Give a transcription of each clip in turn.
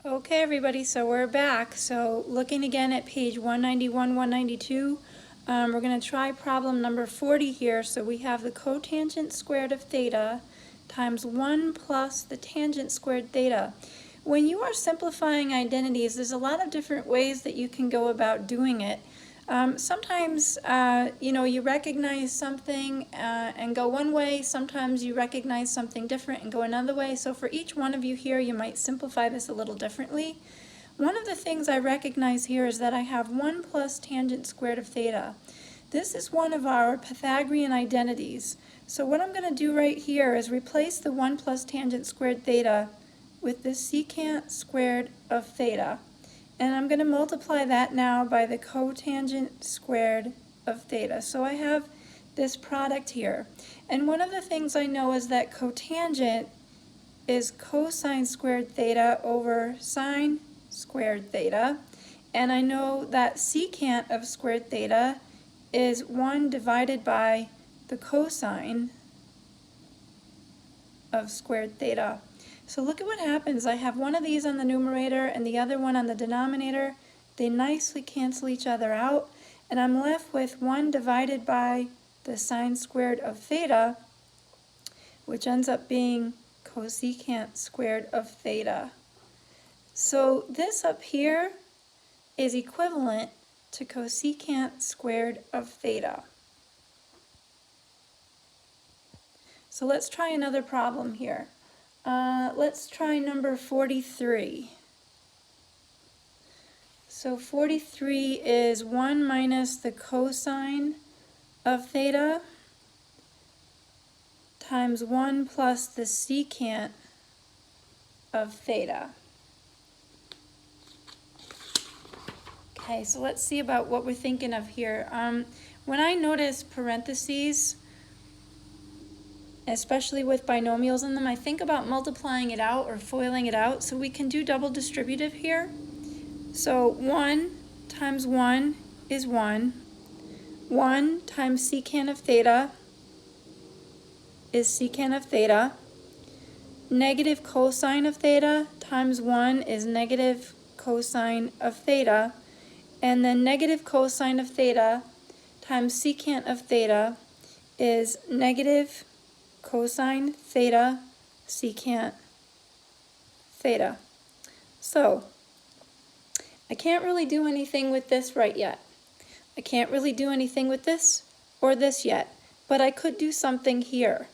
Okay, everybody, so we're back. So looking again at page 191, 192, we're going to try problem number 40 here. So we have the cotangent squared of theta times 1 plus the tangent squared theta. When you are simplifying identities, there's a lot of different ways that you can go about doing it. Sometimes, you recognize something and go one way. Sometimes you recognize something different and go another way. So for each one of you here, you might simplify this a little differently. One of the things I recognize here is that I have 1 plus tangent squared of theta. This is one of our Pythagorean identities. So what I'm going to do right here is replace the 1 plus tangent squared theta with the secant squared of theta. And I'm going to multiply that now by the cotangent squared of theta. So I have this product here. And one of the things I know is that cotangent is cosine squared theta over sine squared theta. And I know that secant of squared theta is 1 divided by the cosine of squared theta. So look at what happens. I have one of these on the numerator and the other one on the denominator. They nicely cancel each other out, and I'm left with 1 divided by the sine squared of theta, which ends up being cosecant squared of theta. So this up here is equivalent to cosecant squared of theta. So let's try another problem here. Let's try number 43. So 43 is 1 minus the cosine of theta times 1 plus the secant of theta. Okay, so let's see about what we're thinking of here. When I notice parentheses, especially with binomials in them, I think about multiplying it out or foiling it out. So we can do double distributive here. So 1 times 1 is 1. 1 times secant of theta is secant of theta. Negative cosine of theta times 1 is negative cosine of theta. And then negative cosine of theta times secant of theta is negative cosine theta secant theta. So I can't really do anything with this right yet. I can't really do anything with this or this yet, but I could do something here.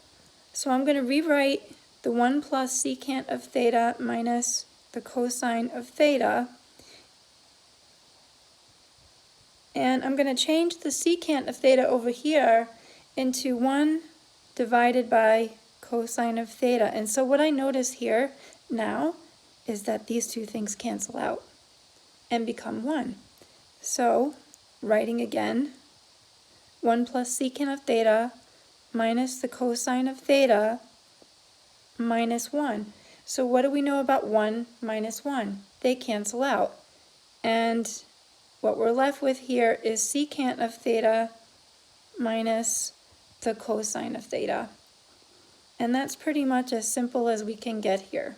So I'm going to rewrite the 1 plus secant of theta minus the cosine of theta. And I'm going to change the secant of theta over here into 1 divided by cosine of theta. And so what I notice here now is that these two things cancel out and become 1. So writing again, 1 plus secant of theta minus the cosine of theta minus 1. So what do we know about 1 minus 1? They cancel out. And what we're left with here is secant of theta minus the cosine of theta. And that's pretty much as simple as we can get here.